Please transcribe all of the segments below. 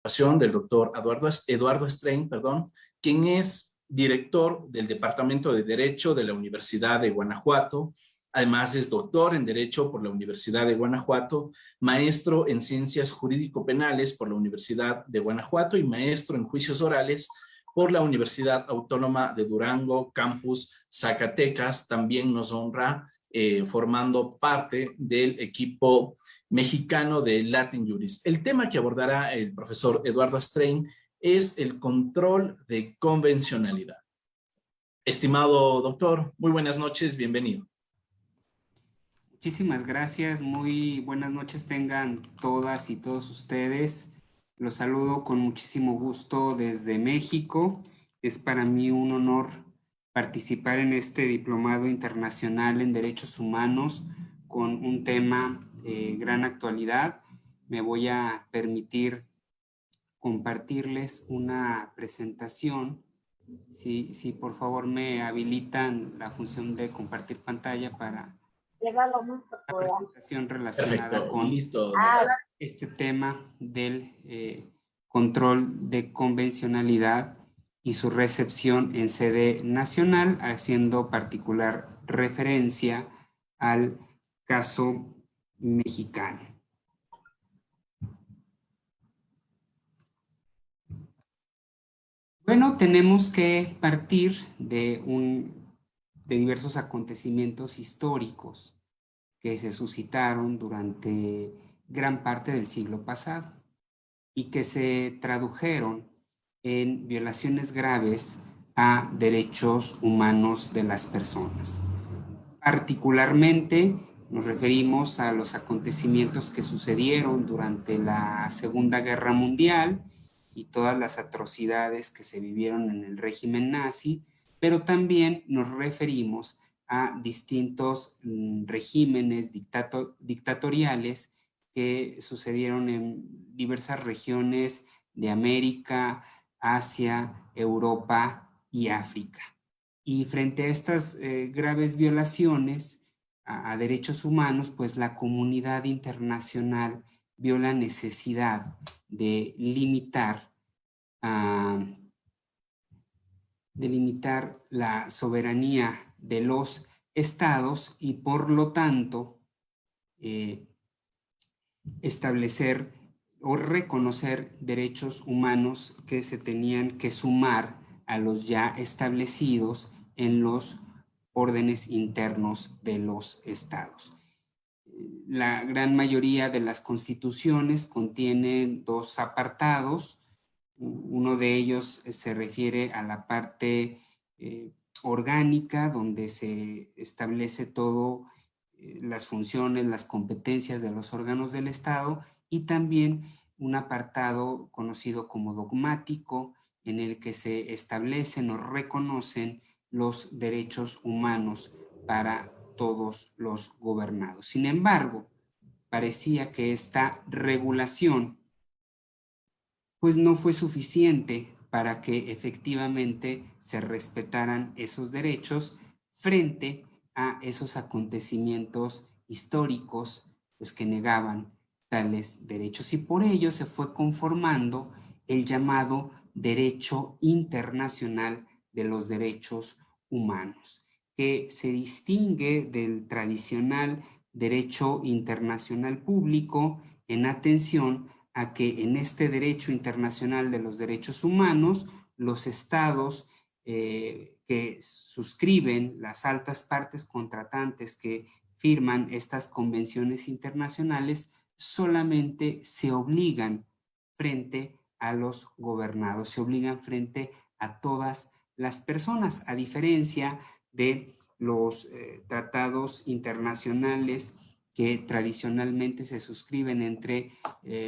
Del doctor Eduardo Strain, quien es director del Departamento de Derecho de la Universidad de Guanajuato. Además es doctor en Derecho por la Universidad de Guanajuato, maestro en Ciencias Jurídico-Penales por la Universidad de Guanajuato y maestro en Juicios Orales por la Universidad Autónoma de Durango, Campus Zacatecas. También nos honra formando parte del equipo mexicano de Latin Juris. El tema que abordará el profesor Eduardo Strain es el control de convencionalidad. Estimado doctor, muy buenas noches, bienvenido. Muchísimas gracias, muy buenas noches tengan todas y todos ustedes. Los saludo con muchísimo gusto desde México. Es para mí un honor participar en este diplomado internacional en derechos humanos con un tema de gran actualidad. Me voy a permitir compartirles una presentación. Si por favor me habilitan la función de compartir pantalla para la presentación relacionada con este tema del control de convencionalidad y su recepción en sede nacional, haciendo particular referencia al caso mexicano. Bueno, tenemos que partir de diversos acontecimientos históricos que se suscitaron durante gran parte del siglo pasado y que se tradujeron en violaciones graves a derechos humanos de las personas. Particularmente nos referimos a los acontecimientos que sucedieron durante la Segunda Guerra Mundial y todas las atrocidades que se vivieron en el régimen nazi, pero también nos referimos a distintos regímenes dictatoriales que sucedieron en diversas regiones de América, Asia, Europa y África. Y frente a estas graves violaciones a derechos humanos, pues la comunidad internacional vio la necesidad de limitar la soberanía de los estados y por lo tanto establecer o reconocer derechos humanos que se tenían que sumar a los ya establecidos en los órdenes internos de los estados. La gran mayoría de las constituciones contienen dos apartados. Uno de ellos se refiere a la parte orgánica, donde se establece todo las funciones, las competencias de los órganos del Estado, y también un apartado conocido como dogmático, en el que se establecen o reconocen los derechos humanos para todos los gobernados. Sin embargo, parecía que esta regulación pues no fue suficiente para que efectivamente se respetaran esos derechos frente a esos acontecimientos históricos pues, que negaban tales derechos. Y por ello se fue conformando el llamado Derecho Internacional de los Derechos Humanos, que se distingue del tradicional derecho internacional público en atención a que en este derecho internacional de los derechos humanos, los estados que suscriben, las altas partes contratantes que firman estas convenciones internacionales, solamente se obligan frente a los gobernados, se obligan frente a todas las personas, a diferencia de los tratados internacionales que tradicionalmente se suscriben entre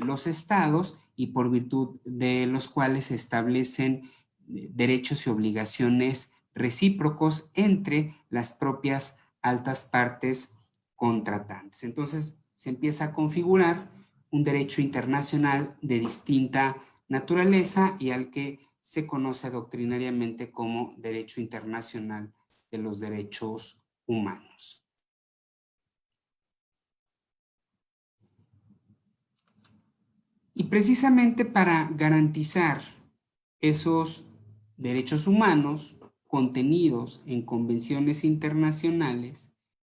los estados y por virtud de los cuales se establecen derechos y obligaciones recíprocos entre las propias altas partes contratantes. Entonces se empieza a configurar un derecho internacional de distinta naturaleza y al que se conoce doctrinariamente como Derecho Internacional de los Derechos Humanos. Y precisamente para garantizar esos derechos humanos contenidos en convenciones internacionales,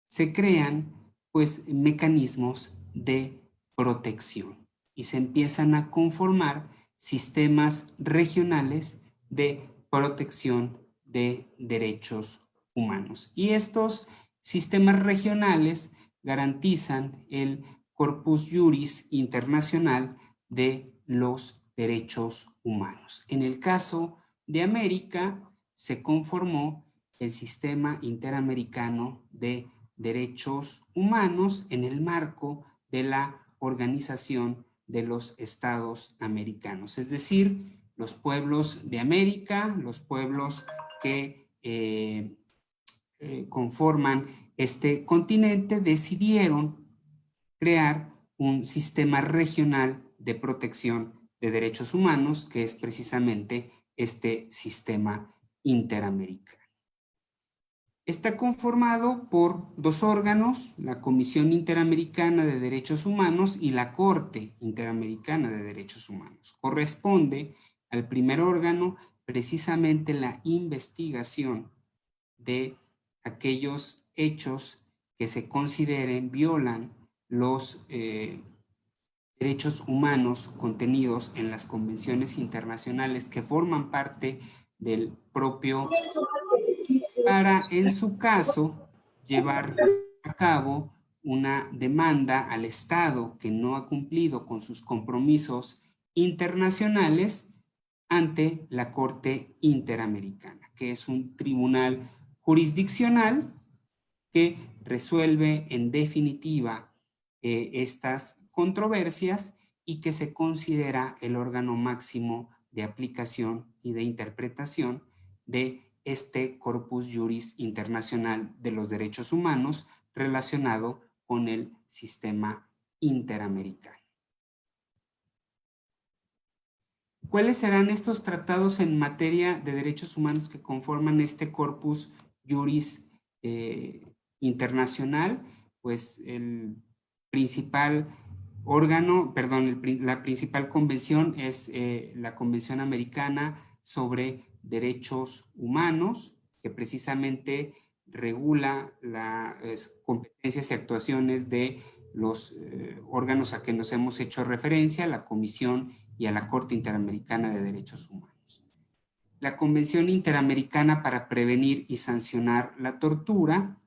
se crean pues mecanismos de protección y se empiezan a conformar sistemas regionales de protección de derechos humanos. Y estos sistemas regionales garantizan el corpus juris internacional de los derechos humanos. En el caso de América, se conformó el Sistema Interamericano de Derechos Humanos en el marco de la Organización de los Estados Americanos, es decir, los pueblos de América, los pueblos que conforman este continente, decidieron crear un sistema regional de protección de derechos humanos, que es precisamente este sistema interamericano. Está conformado por dos órganos, la Comisión Interamericana de Derechos Humanos y la Corte Interamericana de Derechos Humanos. Corresponde al primer órgano precisamente la investigación de aquellos hechos que se consideren violan los derechos humanos contenidos en las convenciones internacionales que forman parte del propio, para en su caso llevar a cabo una demanda al Estado que no ha cumplido con sus compromisos internacionales ante la Corte Interamericana, que es un tribunal jurisdiccional que resuelve en definitiva estas controversias y que se considera el órgano máximo de aplicación y de interpretación de este corpus juris internacional de los derechos humanos relacionado con el sistema interamericano. ¿Cuáles serán estos tratados en materia de derechos humanos que conforman este corpus juris internacional? Pues el principal órgano, perdón, la principal convención es la Convención Americana sobre Derechos Humanos, que precisamente regula las competencias y actuaciones de los órganos a que nos hemos hecho referencia, la Comisión y a la Corte Interamericana de Derechos Humanos. La Convención Interamericana para Prevenir y Sancionar la Tortura,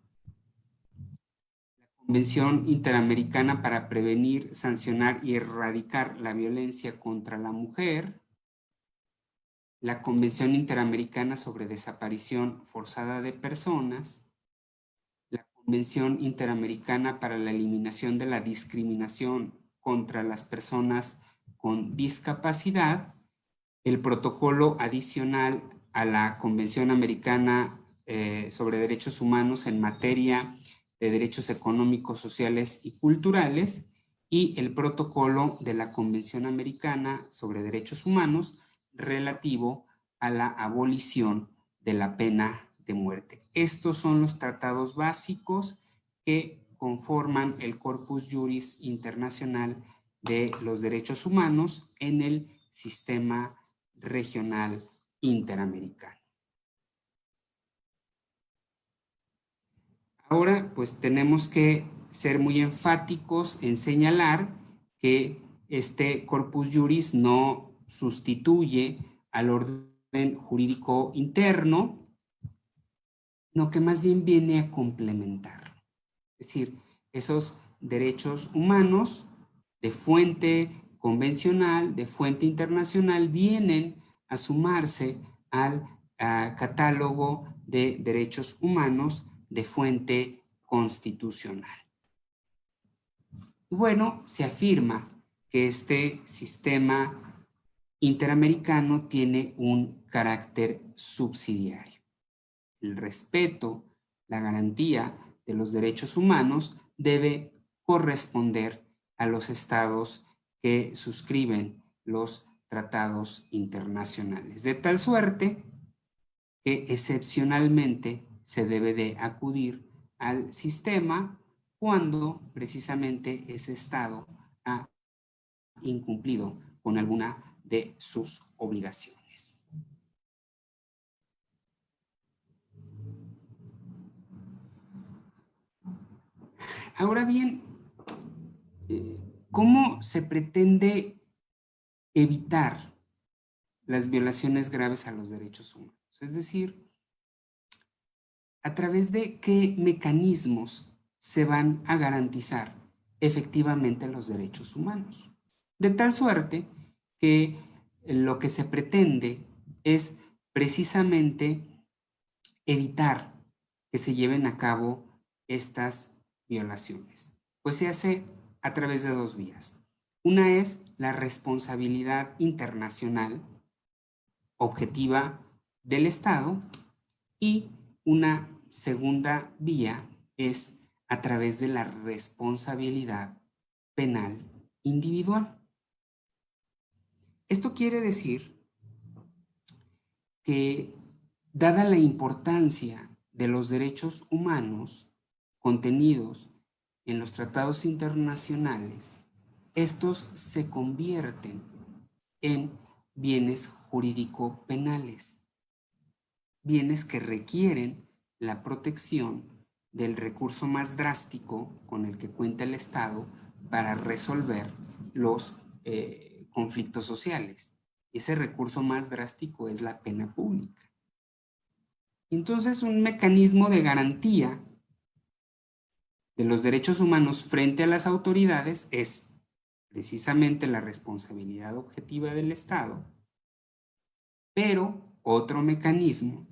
la Convención Interamericana para Prevenir, Sancionar y Erradicar la Violencia contra la Mujer, la Convención Interamericana sobre Desaparición Forzada de Personas, la Convención Interamericana para la Eliminación de la Discriminación contra las Personas con Discapacidad, el protocolo adicional a la Convención Americana sobre Derechos Humanos en materia de derechos económicos, sociales y culturales, y el protocolo de la Convención Americana sobre Derechos Humanos relativo a la abolición de la pena de muerte. Estos son los tratados básicos que conforman el corpus juris internacional de los derechos humanos en el sistema regional interamericano. Ahora, pues tenemos que ser muy enfáticos en señalar que este corpus juris no sustituye al orden jurídico interno, sino que más bien viene a complementar. Es decir, esos derechos humanos de fuente convencional, de fuente internacional, vienen a sumarse al catálogo de derechos humanos de fuente constitucional. Bueno, se afirma que este sistema interamericano tiene un carácter subsidiario. El respeto, la garantía de los derechos humanos debe corresponder a los estados que suscriben los tratados internacionales, de tal suerte que excepcionalmente se debe de acudir al sistema cuando precisamente ese estado ha incumplido con alguna de sus obligaciones. Ahora bien, ¿cómo se pretende evitar las violaciones graves a los derechos humanos? Es decir, ¿a través de qué mecanismos se van a garantizar efectivamente los derechos humanos? De tal suerte que lo que se pretende es precisamente evitar que se lleven a cabo estas violaciones. Pues se hace a través de dos vías. Una es la responsabilidad internacional objetiva del Estado y una segunda vía es a través de la responsabilidad penal individual. Esto quiere decir que, dada la importancia de los derechos humanos contenidos en los tratados internacionales, estos se convierten en bienes jurídico-penales, bienes que requieren la protección del recurso más drástico con el que cuenta el Estado para resolver los conflictos sociales. Ese recurso más drástico es la pena pública. Entonces, un mecanismo de garantía de los derechos humanos frente a las autoridades es precisamente la responsabilidad objetiva del Estado, pero otro mecanismo,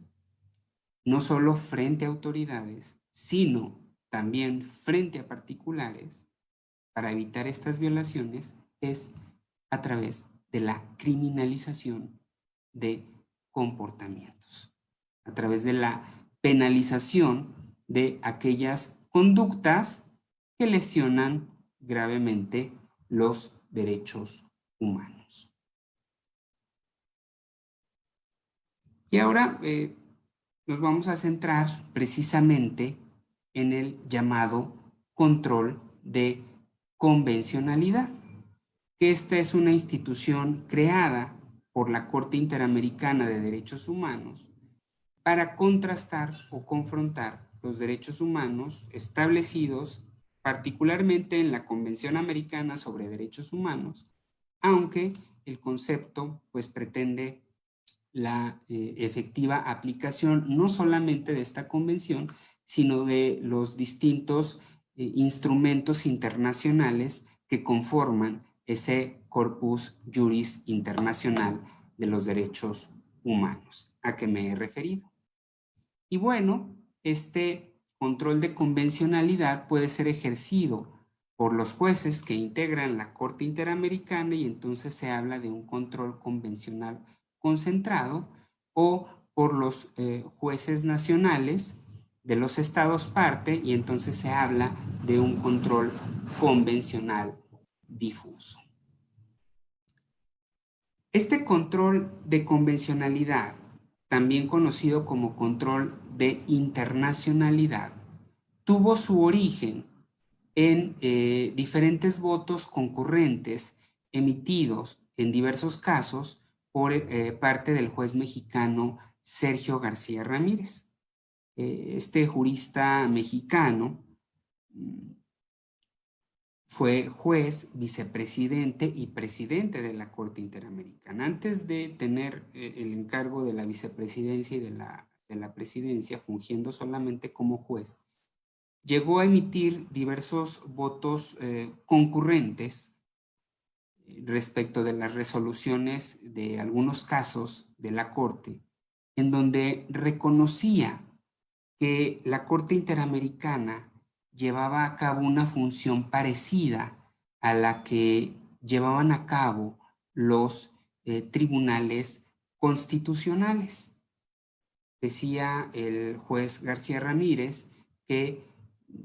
no solo frente a autoridades, sino también frente a particulares, para evitar estas violaciones, es a través de la criminalización de comportamientos, a través de la penalización de aquellas conductas que lesionan gravemente los derechos humanos. Y ahora nos vamos a centrar precisamente en el llamado control de convencionalidad, que esta es una institución creada por la Corte Interamericana de Derechos Humanos para contrastar o confrontar los derechos humanos establecidos particularmente en la Convención Americana sobre Derechos Humanos, aunque el concepto pues pretende la efectiva aplicación no solamente de esta convención, sino de los distintos instrumentos internacionales que conforman ese corpus juris internacional de los derechos humanos a que me he referido. Y bueno, este control de convencionalidad puede ser ejercido por los jueces que integran la Corte Interamericana y entonces se habla de un control convencional concentrado, o por los jueces nacionales de los estados parte y entonces se habla de un control convencional difuso. Este control de convencionalidad, también conocido como control de internacionalidad, tuvo su origen en diferentes votos concurrentes emitidos en diversos casos por parte del juez mexicano Sergio García Ramírez. Este jurista mexicano fue juez, vicepresidente y presidente de la Corte Interamericana. Antes de tener el encargo de la vicepresidencia y de la presidencia, fungiendo solamente como juez, llegó a emitir diversos votos concurrentes respecto de las resoluciones de algunos casos de la Corte, en donde reconocía que la Corte Interamericana llevaba a cabo una función parecida a la que llevaban a cabo los tribunales constitucionales. Decía el juez García Ramírez que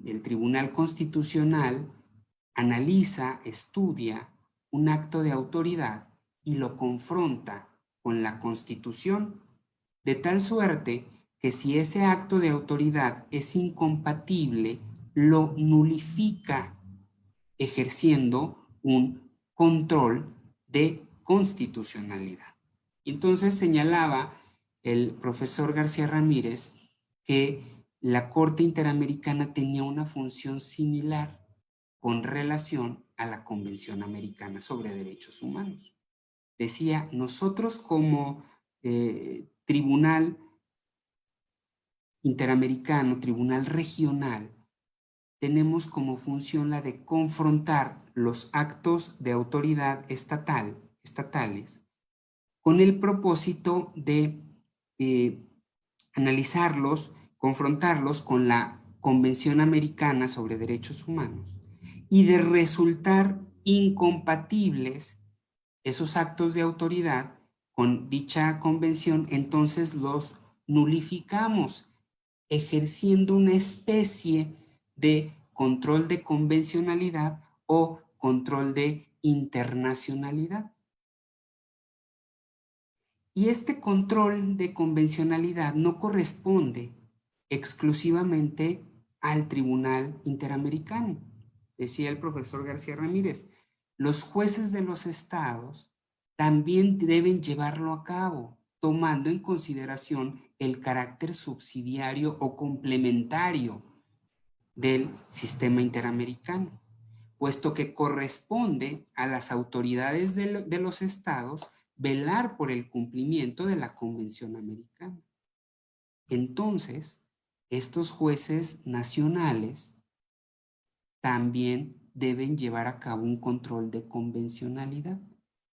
el Tribunal Constitucional analiza, estudia un acto de autoridad y lo confronta con la Constitución, de tal suerte que si ese acto de autoridad es incompatible, lo nulifica ejerciendo un control de constitucionalidad. Y entonces señalaba el profesor García Ramírez que la Corte Interamericana tenía una función similar con relación a la Convención Americana sobre Derechos Humanos. Decía, nosotros como tribunal interamericano, tribunal regional, tenemos como función la de confrontar los actos de autoridad estatales con el propósito de analizarlos, confrontarlos con la Convención Americana sobre Derechos Humanos y de resultar incompatibles esos actos de autoridad con dicha convención, entonces los nulificamos, ejerciendo una especie de control de convencionalidad o control de internacionalidad. Y este control de convencionalidad no corresponde exclusivamente al Tribunal Interamericano. Decía el profesor García Ramírez, los jueces de los estados también deben llevarlo a cabo, tomando en consideración el carácter subsidiario o complementario del sistema interamericano, puesto que corresponde a las autoridades de los estados velar por el cumplimiento de la Convención Americana. Entonces, estos jueces nacionales también deben llevar a cabo un control de convencionalidad,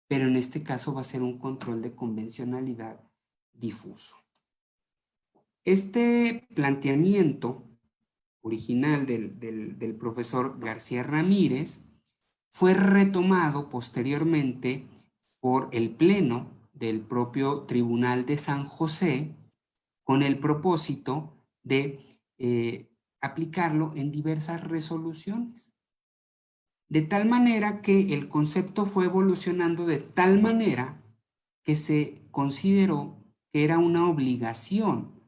pero en este caso va a ser un control de convencionalidad difuso. Este planteamiento original del profesor García Ramírez fue retomado posteriormente por el Pleno del propio Tribunal de San José con el propósito de aplicarlo en diversas resoluciones. De tal manera que el concepto fue evolucionando de tal manera que se consideró que era una obligación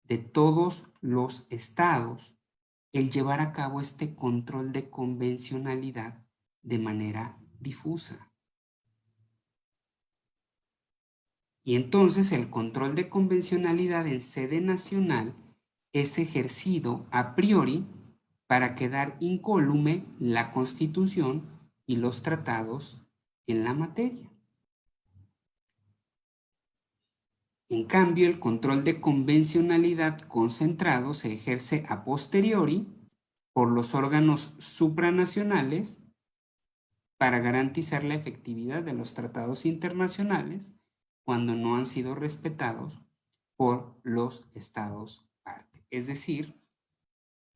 de todos los estados el llevar a cabo este control de convencionalidad de manera difusa. Y entonces el control de convencionalidad en sede nacional es ejercido a priori para quedar incólume la Constitución y los tratados en la materia. En cambio, el control de convencionalidad concentrado se ejerce a posteriori por los órganos supranacionales para garantizar la efectividad de los tratados internacionales cuando no han sido respetados por los estados parte. Es decir,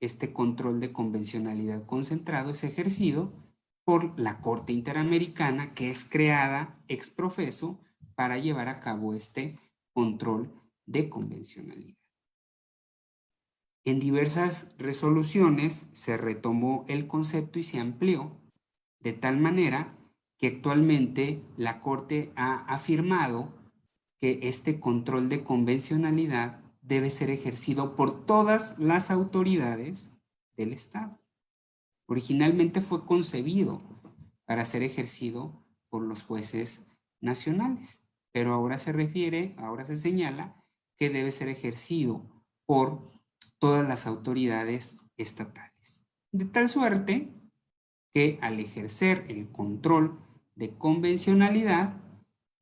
este control de convencionalidad concentrado es ejercido por la Corte Interamericana, que es creada ex profeso para llevar a cabo este control de convencionalidad. En diversas resoluciones se retomó el concepto y se amplió de tal manera que actualmente la Corte ha afirmado que este control de convencionalidad debe ser ejercido por todas las autoridades del Estado. Originalmente fue concebido para ser ejercido por los jueces nacionales, pero ahora se señala que debe ser ejercido por todas las autoridades estatales. De tal suerte que al ejercer el control de convencionalidad,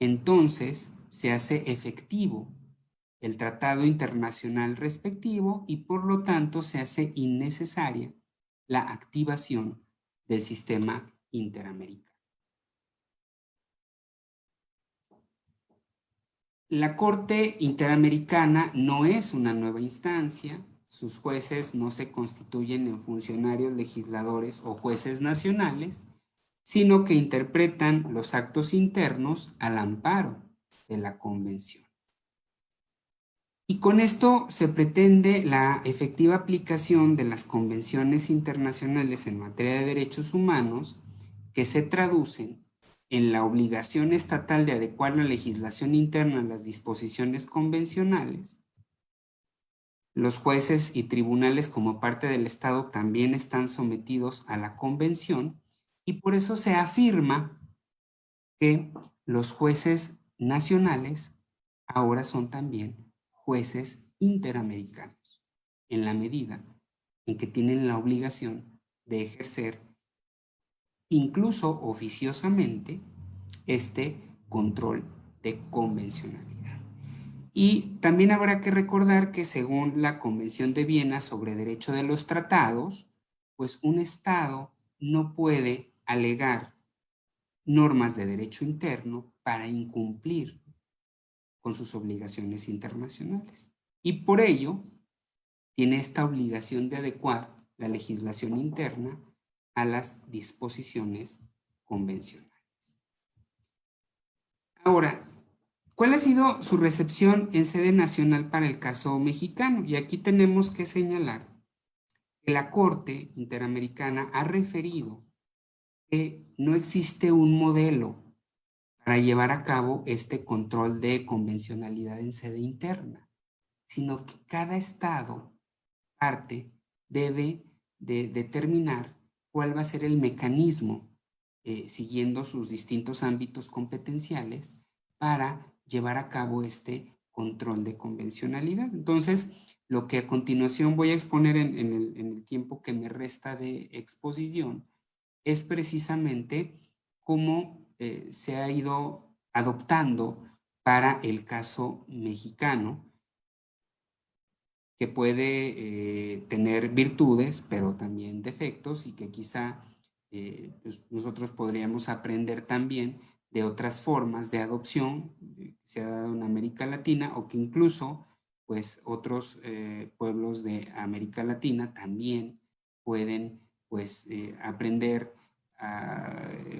entonces se hace efectivo el tratado internacional respectivo y por lo tanto se hace innecesaria la activación del sistema interamericano. La Corte Interamericana no es una nueva instancia, sus jueces no se constituyen en funcionarios legisladores o jueces nacionales, sino que interpretan los actos internos al amparo de la Convención. Y con esto se pretende la efectiva aplicación de las convenciones internacionales en materia de derechos humanos que se traducen en la obligación estatal de adecuar la legislación interna a las disposiciones convencionales. Los jueces y tribunales como parte del Estado también están sometidos a la Convención Y por eso se afirma que los jueces nacionales ahora son también jueces interamericanos, en la medida en que tienen la obligación de ejercer, incluso oficiosamente, este control de convencionalidad. Y también habrá que recordar que según la Convención de Viena sobre Derecho de los Tratados, pues un Estado no puede alegar normas de derecho interno para incumplir con sus obligaciones internacionales. Y por ello, tiene esta obligación de adecuar la legislación interna a las disposiciones convencionales. Ahora, ¿cuál ha sido su recepción en sede nacional para el caso mexicano? Y aquí tenemos que señalar que la Corte Interamericana ha referido que no existe un modelo para llevar a cabo este control de convencionalidad en sede interna, sino que cada estado parte debe de determinar cuál va a ser el mecanismo, siguiendo sus distintos ámbitos competenciales, para llevar a cabo este control de convencionalidad. Entonces, lo que a continuación voy a exponer en el tiempo que me resta de exposición es precisamente cómo se ha ido adoptando para el caso mexicano, que puede tener virtudes, pero también defectos, y que quizá pues nosotros podríamos aprender también de otras formas de adopción que se ha dado en América Latina, o que incluso pues otros pueblos de América Latina también pueden pues aprender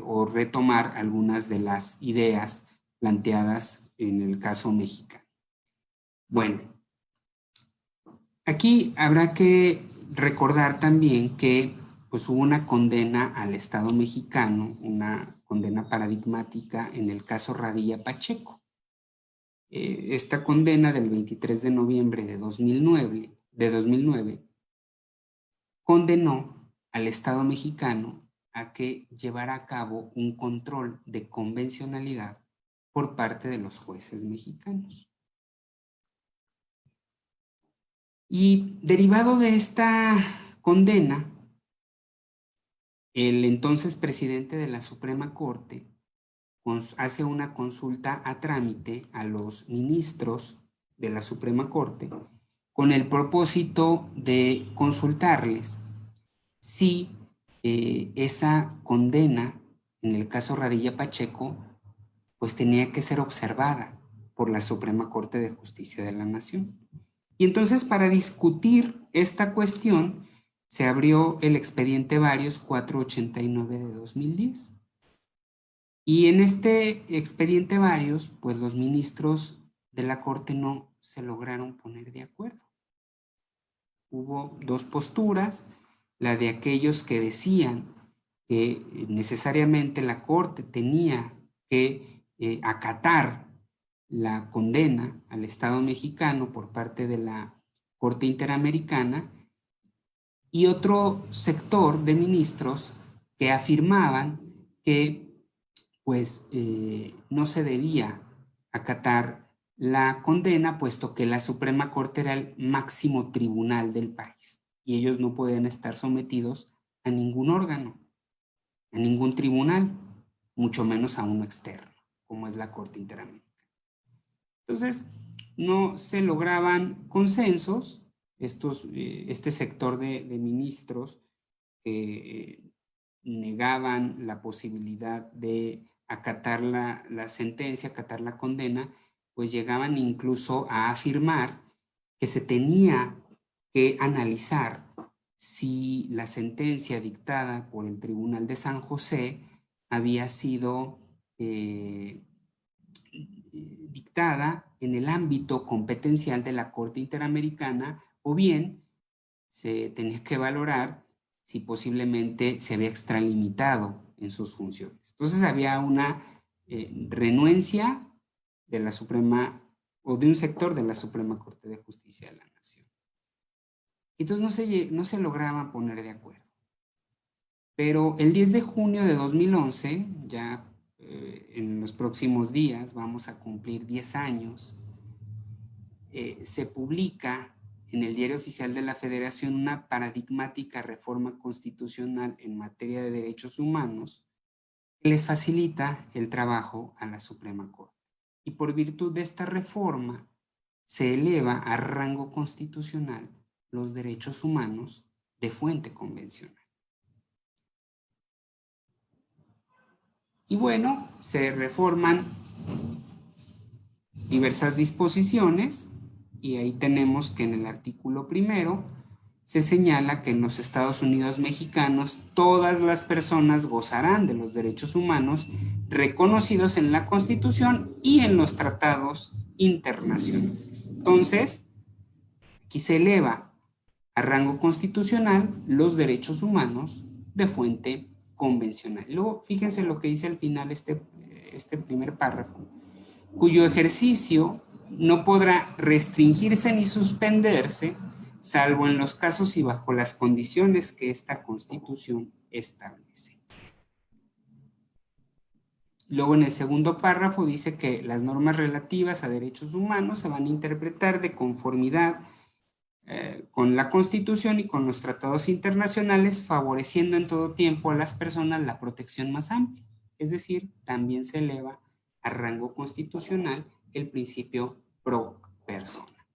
o retomar algunas de las ideas planteadas en el caso mexicano. Bueno, aquí habrá que recordar también que pues, hubo una condena al Estado mexicano, una condena paradigmática en el caso Radilla Pacheco. Esta condena del 23 de noviembre de 2009 condenó al Estado mexicano a que llevara a cabo un control de convencionalidad por parte de los jueces mexicanos. Y derivado de esta condena, el entonces presidente de la Suprema Corte hace una consulta a trámite a los ministros de la Suprema Corte con el propósito de consultarles si esa condena en el caso Radilla Pacheco pues tenía que ser observada por la Suprema Corte de Justicia de la Nación. Y entonces, para discutir esta cuestión, se abrió el expediente Varios 489 de 2010. Y en este expediente Varios, pues los ministros de la Corte no se lograron poner de acuerdo. Hubo dos posturas, la de aquellos que decían que necesariamente la Corte tenía que acatar la condena al Estado mexicano por parte de la Corte Interamericana, y otro sector de ministros que afirmaban que pues no se debía acatar la condena, puesto que la Suprema Corte era el máximo tribunal del país y ellos no podían estar sometidos a ningún órgano, a ningún tribunal, mucho menos a uno externo, como es la Corte Interamericana. Entonces, no se lograban consensos. Este sector de ministros negaban la posibilidad de acatar la sentencia, acatar la condena, pues llegaban incluso a afirmar que se tenía que analizar si la sentencia dictada por el Tribunal de San José había sido dictada en el ámbito competencial de la Corte Interamericana, o bien se tenía que valorar si posiblemente se había extralimitado en sus funciones. Entonces había una renuencia de la Suprema, o de un sector de la Suprema Corte de Justicia de la Nación. Entonces no se lograban poner de acuerdo. Pero el 10 de junio de 2011, ya en los próximos días vamos a cumplir 10 años, se publica en el Diario Oficial de la Federación una paradigmática reforma constitucional en materia de derechos humanos que les facilita el trabajo a la Suprema Corte. Y por virtud de esta reforma, se eleva a rango constitucional los derechos humanos de fuente convencional. Y bueno, se reforman diversas disposiciones y ahí tenemos que en el artículo primero se señala que en los Estados Unidos mexicanos todas las personas gozarán de los derechos humanos reconocidos en la Constitución y en los tratados internacionales. Entonces, aquí se eleva a rango constitucional los derechos humanos de fuente convencional. Luego, fíjense lo que dice al final este primer párrafo, cuyo ejercicio no podrá restringirse ni suspenderse, salvo en los casos y bajo las condiciones que esta Constitución establece. Luego en el segundo párrafo dice que las normas relativas a derechos humanos se van a interpretar de conformidad con la Constitución y con los tratados internacionales, favoreciendo en todo tiempo a las personas la protección más amplia. Es decir, también se eleva a rango constitucional el principio pro persona.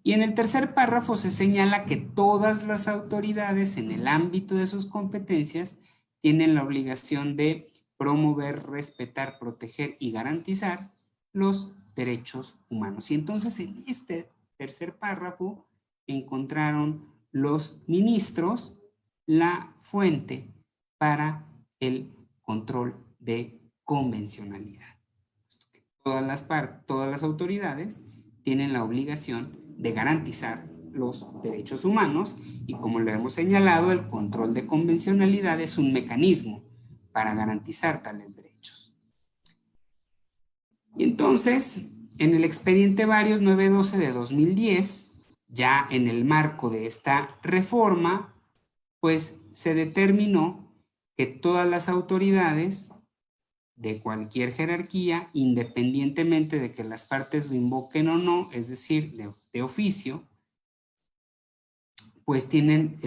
Y en el tercer párrafo se señala que todas las autoridades en el ámbito de sus competencias tienen la obligación de promover, respetar, proteger y garantizar los derechos humanos. Y entonces en este tercer párrafo encontraron los ministros la fuente para el control de convencionalidad. Todas las autoridades tienen la obligación de garantizar los derechos humanos y, como lo hemos señalado, el control de convencionalidad es un mecanismo para garantizar tales derechos. Y entonces, en el expediente Varios 912 de 2010, ya en el marco de esta reforma, pues se determinó que todas las autoridades de cualquier jerarquía, independientemente de que las partes lo invoquen o no, es decir, de oficio, pues tienen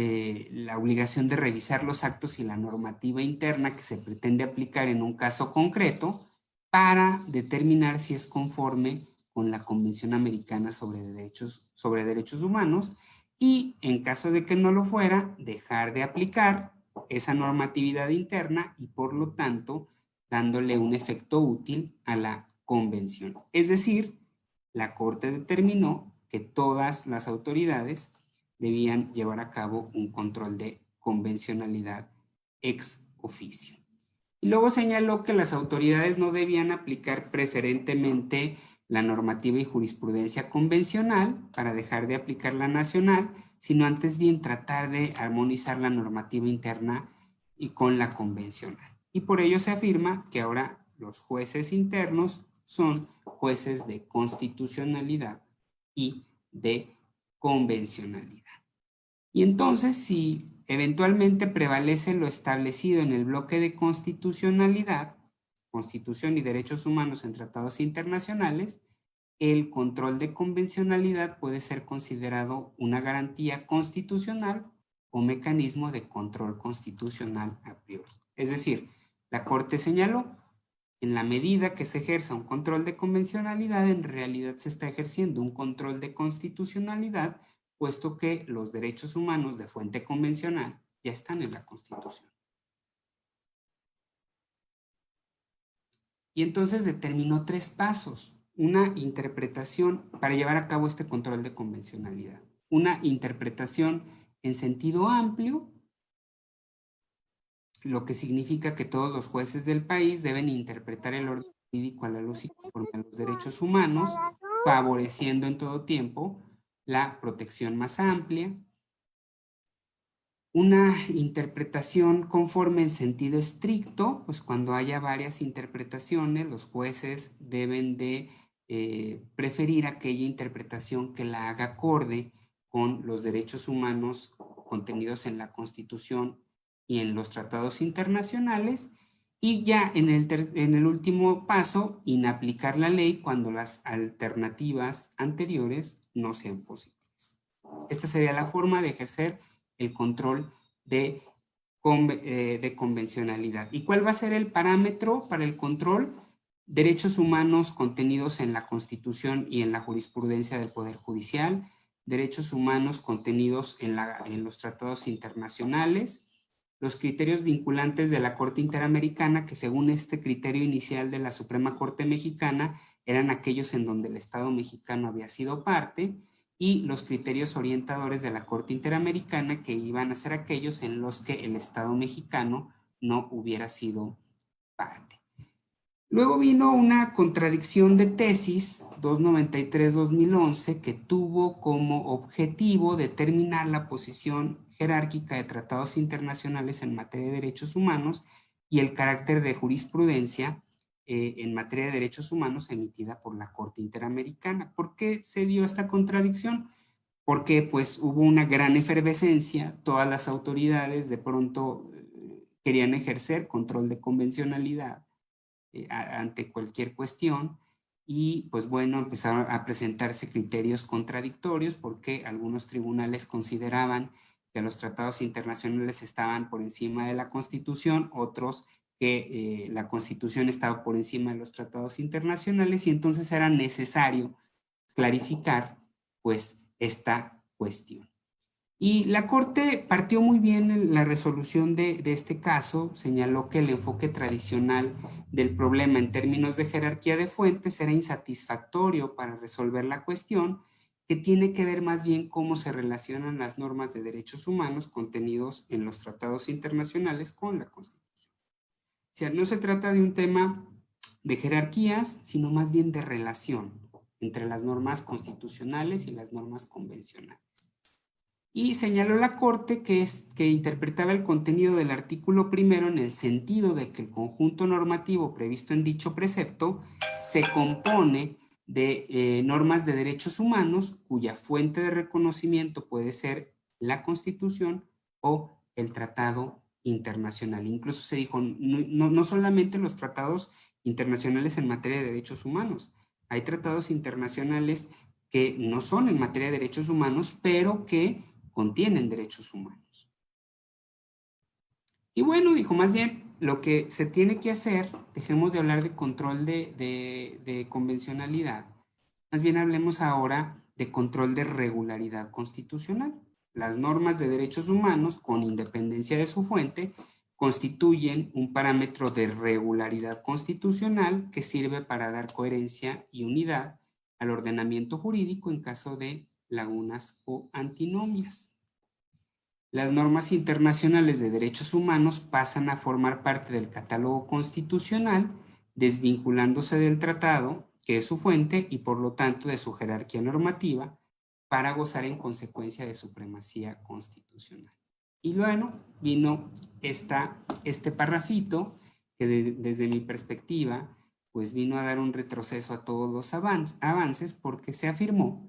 la obligación de revisar los actos y la normativa interna que se pretende aplicar en un caso concreto para determinar si es conforme con la Convención Americana sobre Derechos Humanos y, en caso de que no lo fuera, dejar de aplicar esa normatividad interna y, por lo tanto, dándole un efecto útil a la convención. Es decir, la Corte determinó que todas las autoridades debían llevar a cabo un control de convencionalidad ex oficio. Y luego señaló que las autoridades no debían aplicar preferentemente la normativa y jurisprudencia convencional para dejar de aplicar la nacional, sino antes bien tratar de armonizar la normativa interna y con la convencional. Y por ello se afirma que ahora los jueces internos son jueces de constitucionalidad y de convencionalidad. Y entonces, si eventualmente prevalece lo establecido en el bloque de constitucionalidad, Constitución y Derechos Humanos en tratados internacionales, el control de convencionalidad puede ser considerado una garantía constitucional o mecanismo de control constitucional a priori. Es decir, la Corte señaló, en la medida que se ejerza un control de convencionalidad, en realidad se está ejerciendo un control de constitucionalidad, puesto que los derechos humanos de fuente convencional ya están en la Constitución. Y entonces determinó 3 pasos. Una interpretación para llevar a cabo este control de convencionalidad. Una interpretación en sentido amplio, lo que significa que todos los jueces del país deben interpretar el orden jurídico a la luz y conforme a los derechos humanos, favoreciendo en todo tiempo la protección más amplia. Una interpretación conforme en sentido estricto, pues cuando haya varias interpretaciones, los jueces deben de preferir aquella interpretación que la haga acorde con los derechos humanos contenidos en la Constitución y en los tratados internacionales, y ya en el último paso, inaplicar la ley cuando las alternativas anteriores no sean posibles. Esta sería la forma de ejercer el control de convencionalidad. ¿Y cuál va a ser el parámetro para el control? Derechos humanos contenidos en la Constitución y en la jurisprudencia del Poder Judicial, derechos humanos contenidos en los tratados internacionales, los criterios vinculantes de la Corte Interamericana, que según este criterio inicial de la Suprema Corte Mexicana, eran aquellos en donde el Estado mexicano había sido parte, y los criterios orientadores de la Corte Interamericana, que iban a ser aquellos en los que el Estado mexicano no hubiera sido parte. Luego vino una contradicción de tesis 293-2011 que tuvo como objetivo determinar la posición jerárquica de tratados internacionales en materia de derechos humanos y el carácter de jurisprudencia en materia de derechos humanos emitida por la Corte Interamericana. ¿Por qué se dio esta contradicción? Porque pues hubo una gran efervescencia, todas las autoridades de pronto querían ejercer control de convencionalidad ante cualquier cuestión, y pues bueno, empezaron a presentarse criterios contradictorios porque algunos tribunales consideraban que los tratados internacionales estaban por encima de la Constitución, otros que la Constitución estaba por encima de los tratados internacionales, y entonces era necesario clarificar pues esta cuestión. Y la Corte partió muy bien en la resolución de este caso, señaló que el enfoque tradicional del problema en términos de jerarquía de fuentes era insatisfactorio para resolver la cuestión, que tiene que ver más bien cómo se relacionan las normas de derechos humanos contenidos en los tratados internacionales con la Constitución. O sea, no se trata de un tema de jerarquías, sino más bien de relación entre las normas constitucionales y las normas convencionales. Y señaló la Corte que interpretaba el contenido del artículo primero en el sentido de que el conjunto normativo previsto en dicho precepto se compone de normas de derechos humanos cuya fuente de reconocimiento puede ser la Constitución o el tratado internacional. Incluso se dijo, no solamente los tratados internacionales en materia de derechos humanos, hay tratados internacionales que no son en materia de derechos humanos, pero que contienen derechos humanos. Y bueno, dijo, más bien, lo que se tiene que hacer, dejemos de hablar de control de convencionalidad, más bien hablemos ahora de control de regularidad constitucional. Las normas de derechos humanos, con independencia de su fuente, constituyen un parámetro de regularidad constitucional que sirve para dar coherencia y unidad al ordenamiento jurídico en caso de lagunas o antinomias. Las normas internacionales de derechos humanos pasan a formar parte del catálogo constitucional, desvinculándose del tratado, que es su fuente, y por lo tanto de su jerarquía normativa, para gozar en consecuencia de supremacía constitucional. Y bueno, vino este parrafito que desde mi perspectiva, pues vino a dar un retroceso a todos los avances porque se afirmó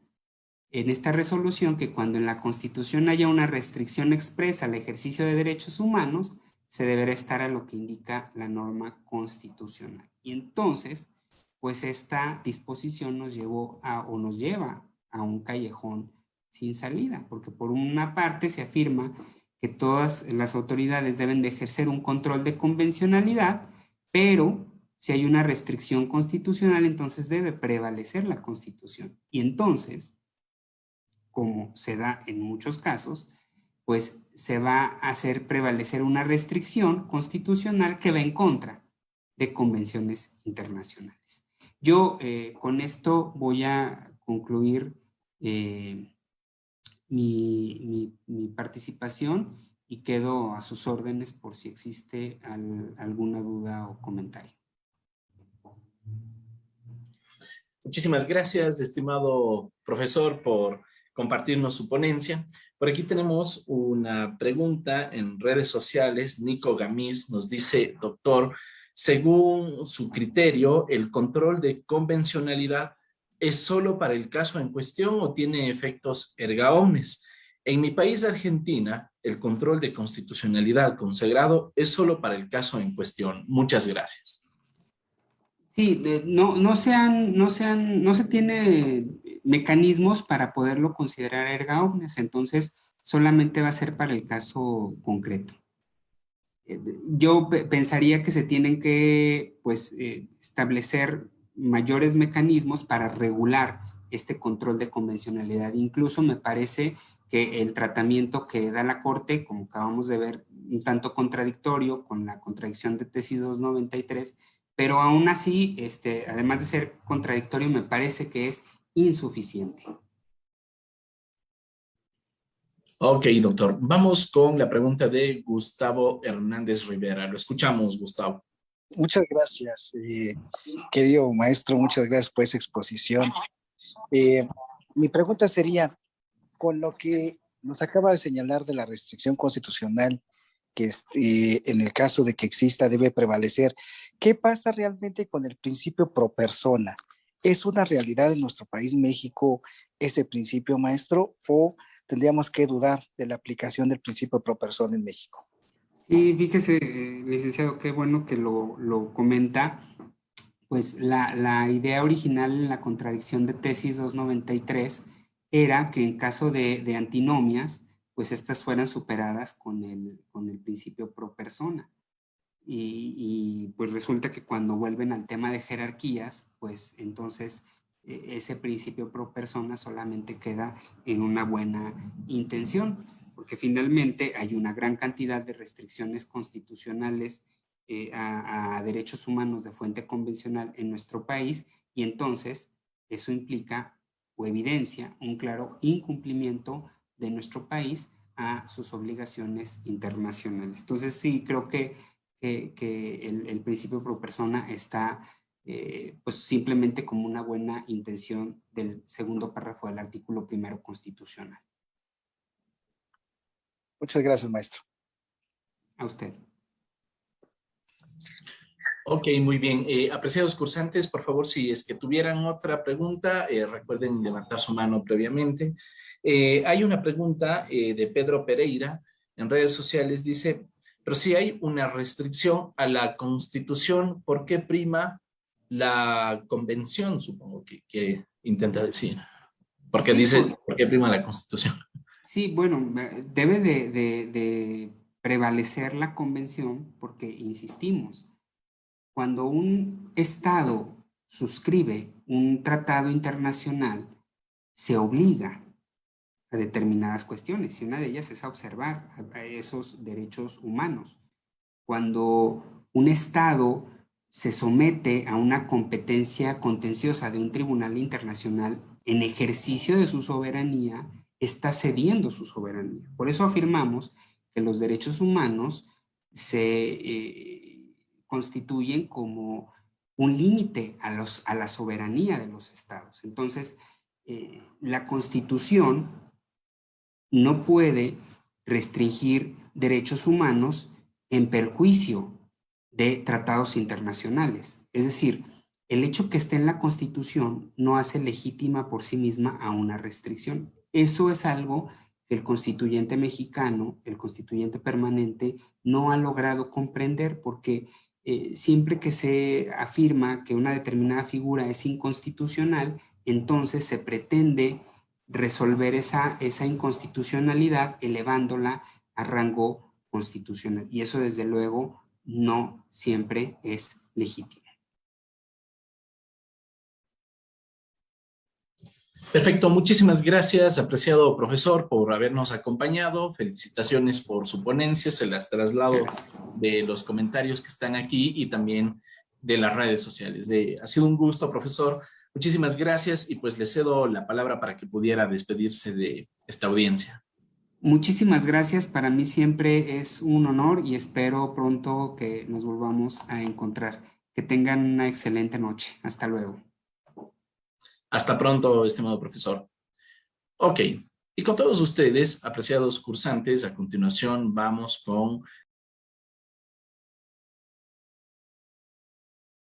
en esta resolución que cuando en la Constitución haya una restricción expresa al ejercicio de derechos humanos, se deberá estar a lo que indica la norma constitucional. Y entonces, pues esta disposición nos lleva a un callejón sin salida, porque por una parte se afirma que todas las autoridades deben de ejercer un control de convencionalidad, pero si hay una restricción constitucional, entonces debe prevalecer la Constitución. Y entonces, como se da en muchos casos, pues se va a hacer prevalecer una restricción constitucional que va en contra de convenciones internacionales. Yo con esto voy a concluir mi participación y quedo a sus órdenes por si existe alguna duda o comentario. Muchísimas gracias, estimado profesor, por compartirnos su ponencia. Por aquí tenemos una pregunta en redes sociales. Nico Gamiz nos dice, doctor, según su criterio, ¿el control de convencionalidad es solo para el caso en cuestión o tiene efectos erga omnes? En mi país, Argentina, el control de constitucionalidad consagrado es solo para el caso en cuestión. Muchas gracias. Sí, no se tiene mecanismos para poderlo considerar erga omnes, entonces solamente va a ser para el caso concreto. Yo pensaría que se tienen que, pues, establecer mayores mecanismos para regular este control de convencionalidad. Incluso me parece que el tratamiento que da la Corte, como acabamos de ver, un tanto contradictorio con la contradicción de tesis 293, pero aún así, además de ser contradictorio, me parece que es insuficiente. Ok, doctor. Vamos con la pregunta de Gustavo Hernández Rivera. Lo escuchamos, Gustavo. Muchas gracias, querido maestro, muchas gracias por esa exposición. Mi pregunta sería, con lo que nos acaba de señalar de la restricción constitucional, que en el caso de que exista debe prevalecer, ¿qué pasa realmente con el principio pro persona? ¿Es una realidad en nuestro país, México, ese principio, maestro, o tendríamos que dudar de la aplicación del principio pro persona en México? Sí, fíjese, licenciado, qué bueno que lo comenta. Pues la idea original en la contradicción de tesis 293 era que en caso de antinomias, pues estas fueran superadas con el principio pro persona. Y pues resulta que cuando vuelven al tema de jerarquías, pues entonces ese principio pro persona solamente queda en una buena intención, porque finalmente hay una gran cantidad de restricciones constitucionales a derechos humanos de fuente convencional en nuestro país, y entonces eso implica o evidencia un claro incumplimiento de nuestro país a sus obligaciones internacionales. Entonces sí, creo que el principio pro persona está pues simplemente como una buena intención del segundo párrafo del artículo primero constitucional. Muchas gracias, maestro. A usted. Ok, muy bien. Apreciados cursantes, por favor, si es que tuvieran otra pregunta, recuerden levantar su mano previamente. Hay una pregunta de Pedro Pereira en redes sociales, dice, pero si hay una restricción a la Constitución, ¿por qué prima la Convención? Supongo que intenta decir. Porque Sí, dice, ¿por qué prima la Constitución? sí, bueno, debe de prevalecer la convención porque, insistimos, cuando un Estado suscribe un tratado internacional, se obliga a determinadas cuestiones, y una de ellas es a observar a esos derechos humanos. Cuando un Estado se somete a una competencia contenciosa de un tribunal internacional en ejercicio de su soberanía, está cediendo su soberanía. Por eso afirmamos que los derechos humanos se constituyen como un límite a la soberanía de los estados. Entonces, la Constitución no puede restringir derechos humanos en perjuicio de tratados internacionales. Es decir, el hecho que esté en la Constitución no hace legítima por sí misma a una restricción. Eso es algo que el constituyente mexicano, el constituyente permanente, no ha logrado comprender, porque siempre que se afirma que una determinada figura es inconstitucional, entonces se pretende resolver esa inconstitucionalidad elevándola a rango constitucional. Y eso, desde luego, no siempre es legítimo. Perfecto, muchísimas gracias, apreciado profesor, por habernos acompañado. Felicitaciones por su ponencia, se las traslado de los comentarios que están aquí y también de las redes sociales. Ha sido un gusto, profesor. Muchísimas gracias y pues le cedo la palabra para que pudiera despedirse de esta audiencia. Muchísimas gracias, para mí siempre es un honor y espero pronto que nos volvamos a encontrar. Que tengan una excelente noche. Hasta luego. Hasta pronto, estimado profesor. Ok, y con todos ustedes, apreciados cursantes, a continuación vamos con